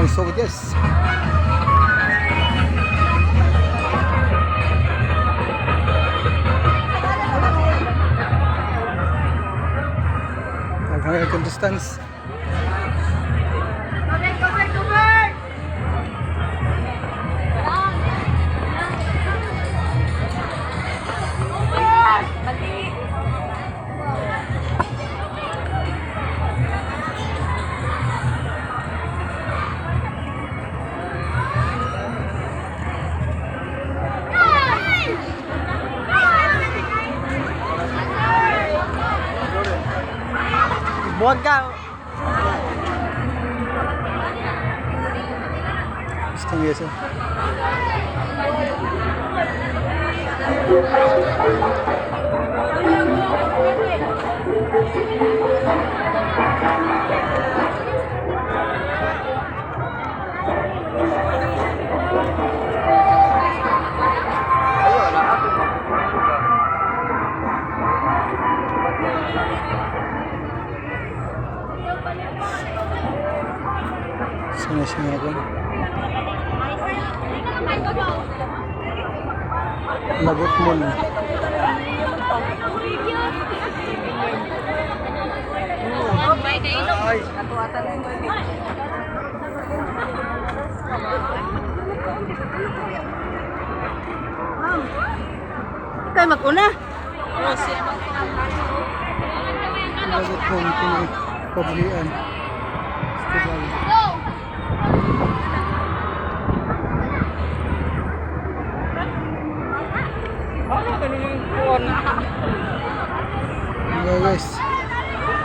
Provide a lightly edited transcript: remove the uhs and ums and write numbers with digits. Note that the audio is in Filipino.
daming sugod guys. Nag-hanggang distance. Buwag ka. Gusto nyo yun. Sana siya ako. Lagot mo na. Kayo mag-una. Lagot mo ang pabrian. Ano ka nung Yeah, guys.